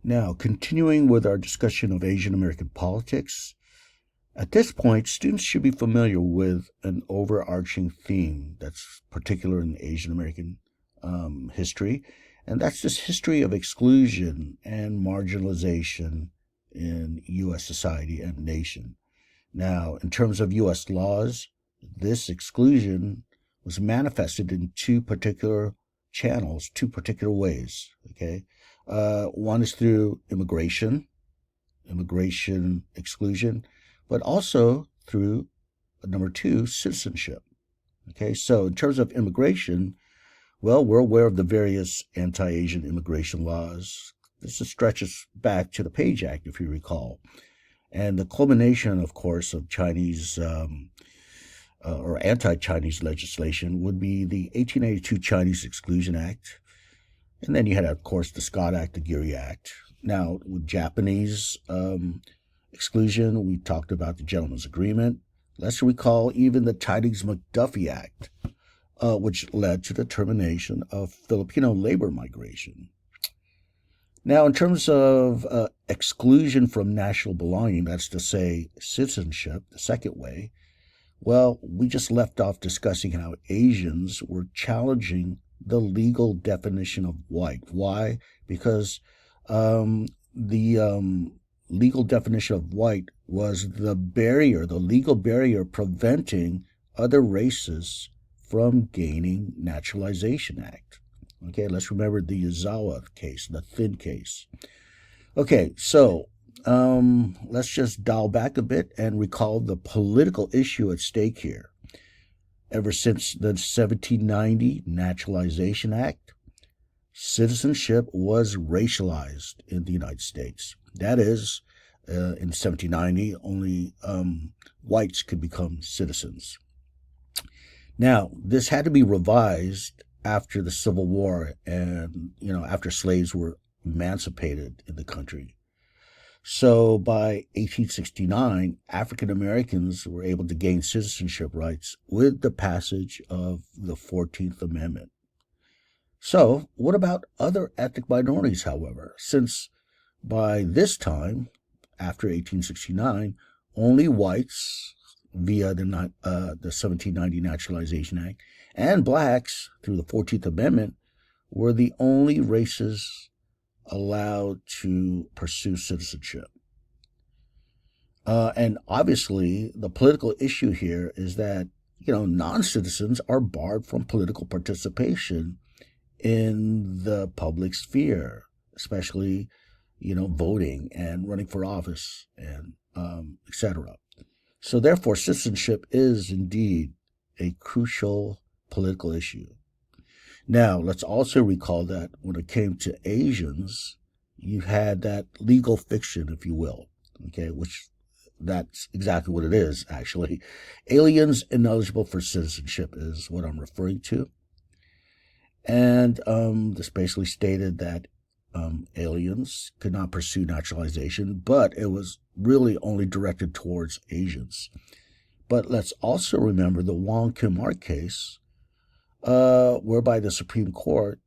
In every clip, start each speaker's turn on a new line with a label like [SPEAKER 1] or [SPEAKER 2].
[SPEAKER 1] Now, continuing with our discussion of Asian American politics, at this point, students should be familiar with an overarching theme that's particular in Asian American history, and that's this history of exclusion and marginalization in U.S. society and nation. Now, in terms of U.S. laws, this exclusion was manifested in two particular channels, two particular ways. Okay, one is through immigration exclusion, but also through number two, citizenship. Okay, so in terms of immigration, well, we're aware of the various anti-Asian immigration laws. This stretches back to the Page Act, if you recall. And the culmination, of course, of Chinese or anti-Chinese legislation would be the 1882 Chinese Exclusion Act. And then you had, of course, the Scott Act, the Geary Act. Now, with Japanese exclusion, we talked about the Gentleman's Agreement. Let's recall even the Tidings-McDuffie Act, which led to the termination of Filipino labor migration. Now, in terms of exclusion from national belonging, that's to say citizenship, the second way, well, we just left off discussing how Asians were challenging the legal definition of white. Why? Because the legal definition of white was the legal barrier preventing other races from gaining Naturalization Act. Okay, let's remember the Yazawa case, the Thin case. Okay, so let's just dial back a bit and recall the political issue at stake here. Ever since the 1790 Naturalization Act, citizenship was racialized in the United States. That is, in 1790, only whites could become citizens. Now, this had to be revised after the Civil War and, after slaves were emancipated in the country. So by 1869, African Americans were able to gain citizenship rights with the passage of the 14th Amendment. So what about other ethnic minorities, however? Since by this time, after 1869, only whites via the 1790 Naturalization Act and blacks through the 14th Amendment were the only races allowed to pursue citizenship. And obviously, the political issue here is that, non-citizens are barred from political participation in the public sphere, especially, voting and running for office and etc. So therefore, citizenship is indeed a crucial political issue. Now, let's also recall that when it came to Asians, you had that legal fiction, if you will, okay, which that's exactly what it is, actually. Aliens ineligible for citizenship is what I'm referring to. And this basically stated that aliens could not pursue naturalization, but it was really only directed towards Asians. But let's also remember the Wong Kim Ark case, whereby the Supreme Court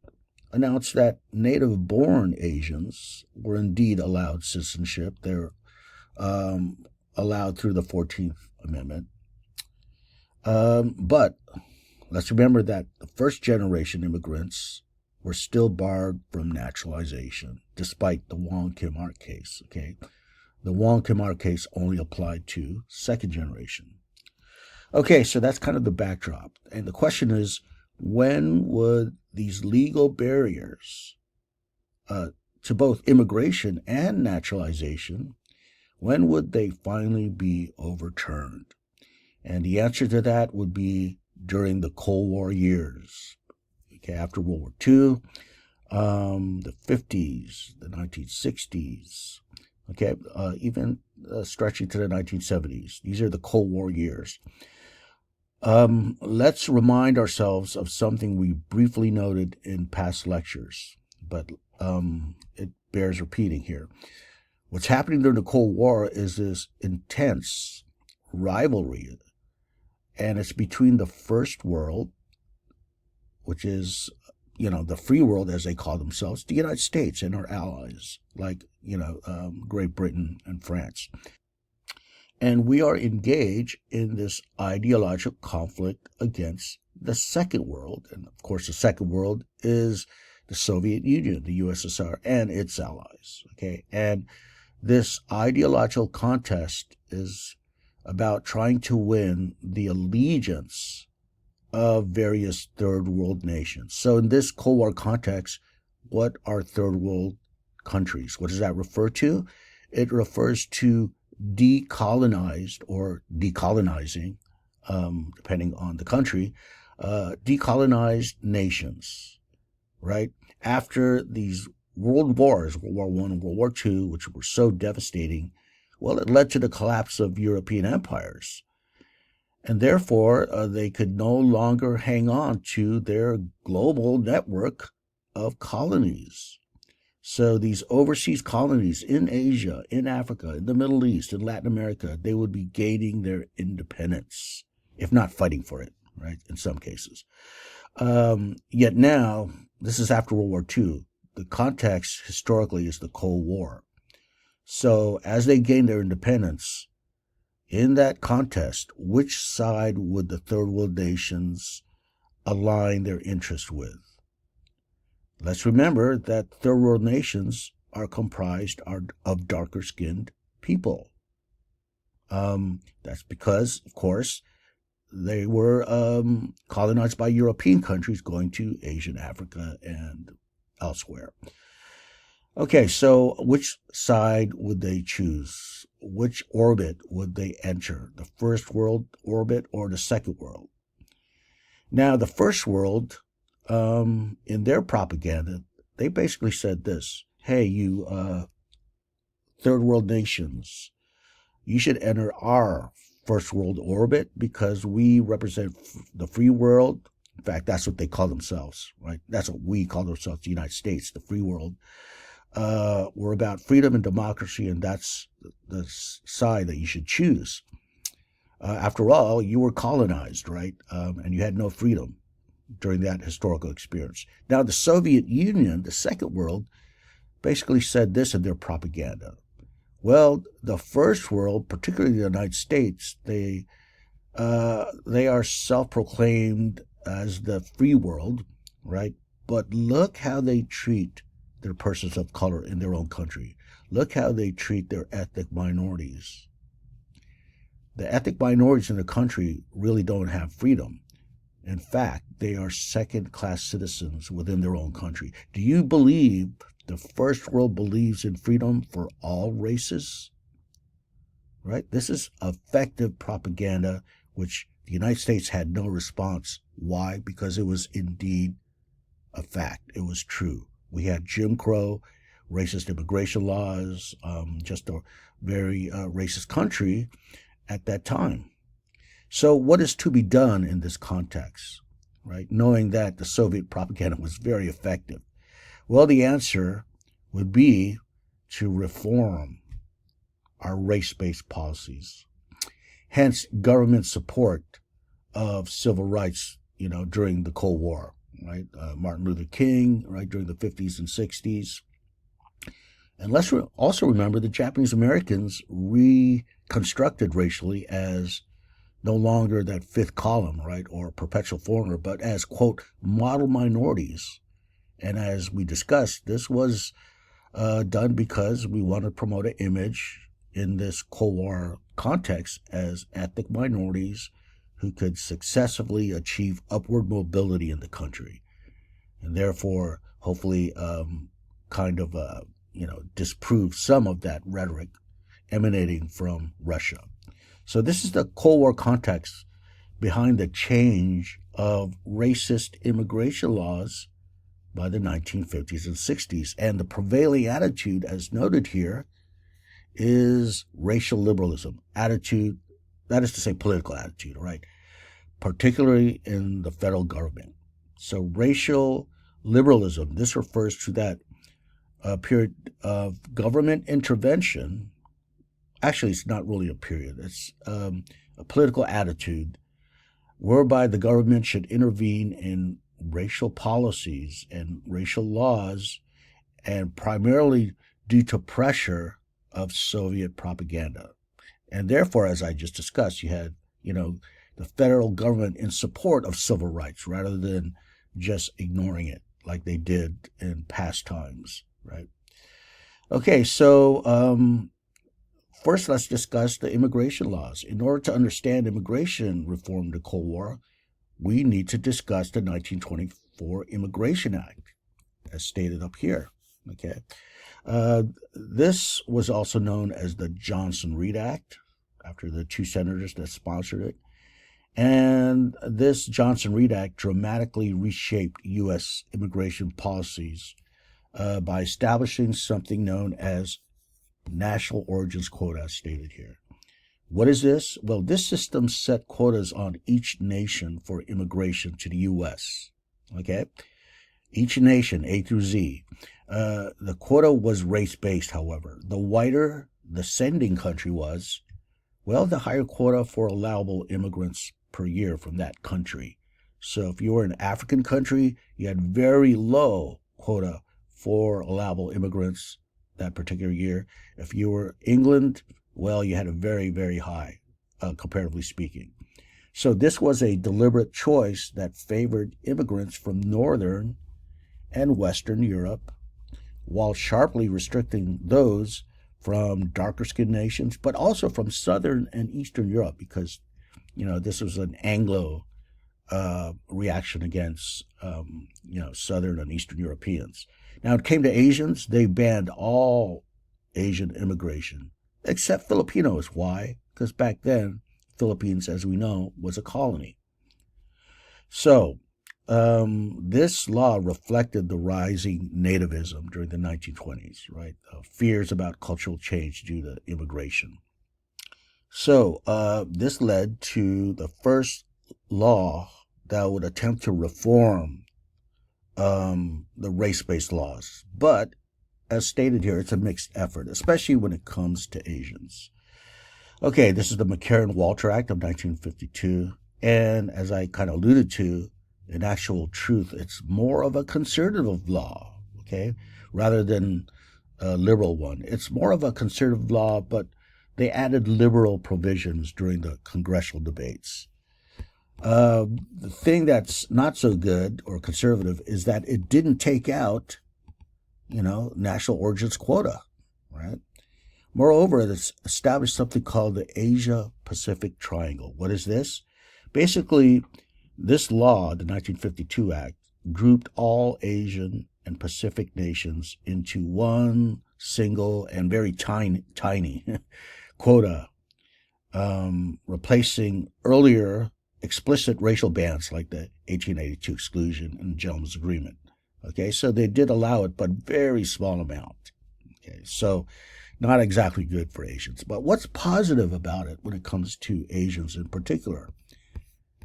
[SPEAKER 1] announced that native-born Asians were indeed allowed citizenship. They're allowed through the 14th Amendment. But let's remember that the first-generation immigrants were still barred from naturalization, despite the Wong Kim Ark case. Okay, the Wong Kim Ark case only applied to second generation. Okay, so that's kind of the backdrop. And the question is, when would these legal barriers to both immigration and naturalization, when would they finally be overturned? And the answer to that would be during the Cold War years. Okay, after World War II, the 50s, the 1960s, okay, even stretching to the 1970s. These are the Cold War years. Let's remind ourselves of something we briefly noted in past lectures, but it bears repeating here. What's happening during the Cold War is this intense rivalry, and it's between the First World, which is, the free world, as they call themselves, the United States and our allies, like, Great Britain and France. And we are engaged in this ideological conflict against the second world. And of course, the second world is the Soviet Union, the USSR, and its allies. Okay. And this ideological contest is about trying to win the allegiance of various third world nations. So in this Cold War context, what are third world countries? What does that refer to? It refers to decolonized or decolonizing, depending on the country, decolonized nations, right? After these world wars, World War I and World War II, which were so devastating, well, it led to the collapse of European empires. And therefore, they could no longer hang on to their global network of colonies. So these overseas colonies in Asia, in Africa, in the Middle East, in Latin America, they would be gaining their independence, if not fighting for it, right, in some cases. Yet now, this is after World War II. The context historically is the Cold War. So as they gain their independence, in that contest, which side would the third world nations align their interest with? Let's remember that third world nations are comprised of darker skinned people. That's because, of course, they were colonized by European countries going to Asia, Africa, and elsewhere. Okay, so which side would they choose? Which orbit would they enter? The first world orbit or the second world? Now, the first world, in their propaganda, they basically said this: hey, you third world nations, you should enter our first world orbit because we represent the free world. In fact, that's what they call themselves, right? That's what we call ourselves, the United States, the free world. We're about freedom and democracy, and that's the side that you should choose. After all, you were colonized, right? And you had no freedom during that historical experience. Now, the Soviet Union, the second world, basically said this in their propaganda. Well, the first world, particularly the United States, they are self-proclaimed as the free world, right? But look how they treat their persons of color in their own country. Look how they treat their ethnic minorities. The ethnic minorities in the country really don't have freedom. In fact, they are second-class citizens within their own country. Do you believe the first world believes in freedom for all races? Right? This is effective propaganda, which the United States had no response. Why? Because it was indeed a fact. It was true. We had Jim Crow, racist immigration laws, just a very racist country at that time. So what is to be done in this context, right? Knowing that the Soviet propaganda was very effective. Well, the answer would be to reform our race-based policies. Hence, government support of civil rights, during the Cold War, right? Martin Luther King, right, during the 50s and 60s. And let's also remember the Japanese Americans reconstructed racially as no longer that fifth column, right, or perpetual foreigner, but as, quote, model minorities. And as we discussed, this was done because we want to promote an image in this Cold War context as ethnic minorities who could successfully achieve upward mobility in the country, and therefore hopefully disprove some of that rhetoric emanating from Russia. So this is the Cold War context behind the change of racist immigration laws by the 1950s and 60s. And the prevailing attitude, as noted here, is racial liberalism. Attitude, that is to say political attitude, right? Particularly in the federal government. So racial liberalism, this refers to that period of government intervention. Actually, it's not really a period. It's a political attitude whereby the government should intervene in racial policies and racial laws, and primarily due to pressure of Soviet propaganda. And therefore, as I just discussed, you had, the federal government in support of civil rights rather than just ignoring it like they did in past times, right? Okay, so first let's discuss the immigration laws. In order to understand immigration reform in the Cold War, we need to discuss the 1924 Immigration Act, as stated up here. Okay, this was also known as the Johnson-Reed Act, after the two senators that sponsored it. And this Johnson-Reed Act dramatically reshaped U.S. immigration policies by establishing something known as national origins quota, as stated here. What is this? Well, this system set quotas on each nation for immigration to the U.S. Okay? Each nation, A through Z. The quota was race-based, however. The whiter the sending country was, well, the higher quota for allowable immigrants per year from that country. So if you were an African country, you had very low quota for allowable immigrants that particular year. If you were England, well, you had a very, very high, comparatively speaking. So this was a deliberate choice that favored immigrants from Northern and Western Europe, while sharply restricting those from darker-skinned nations, but also from Southern and Eastern Europe, because, this was an Anglo reaction against, Southern and Eastern Europeans. Now, it came to Asians, they banned all Asian immigration, except Filipinos. Why? Because back then, Philippines, as we know, was a colony. So, this law reflected the rising nativism during the 1920s, right? Fears about cultural change due to immigration. So, this led to the first law that would attempt to reform the race-based laws. But, as stated here, it's a mixed effort, especially when it comes to Asians. Okay, this is the McCarran-Walter Act of 1952. And as I kind of alluded to, in actual truth, it's more of a conservative law, okay, rather than a liberal one. It's more of a conservative law, but they added liberal provisions during the congressional debates. The thing that's not so good or conservative is that it didn't take out, national origins quota, right? Moreover, it's established something called the Asia-Pacific Triangle. What is this? Basically, this law, the 1952 Act, grouped all Asian and Pacific nations into one single and very tiny quota, replacing earlier explicit racial bans like the 1882 exclusion and the Gentleman's Agreement. Okay, so they did allow it, but very small amount. Okay, so not exactly good for Asians. But what's positive about it when it comes to Asians in particular?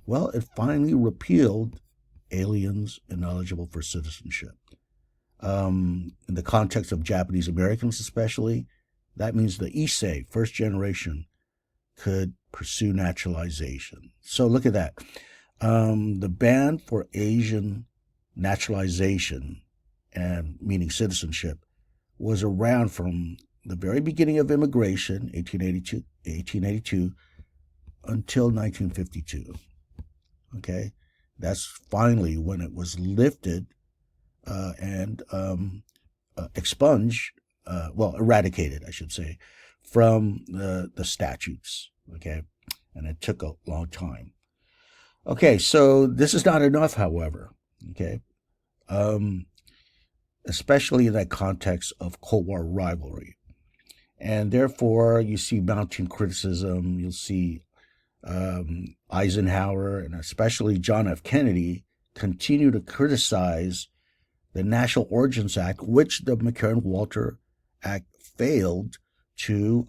[SPEAKER 1] Well, it finally repealed aliens ineligible for citizenship. In the context of Japanese Americans especially, that means the Issei, first generation, could pursue naturalization. So look at that. The ban for Asian naturalization, and meaning citizenship, was around from the very beginning of immigration, 1882, until 1952. Okay, that's finally when it was lifted and eradicated, I should say, from the statutes. Okay, and it took a long time. Okay, so this is not enough, however. Okay, especially in that context of Cold War rivalry, and therefore you see mounting criticism. You'll see Eisenhower and especially John F. Kennedy continue to criticize the National Origins Act, which the McCarran-Walter Act failed to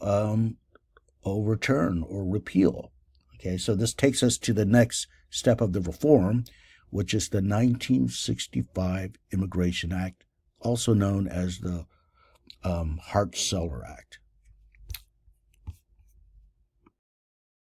[SPEAKER 1] overturn or repeal. Okay, so this takes us to the next step of the reform, which is the 1965 Immigration Act, also known as the Hart-Celler Act.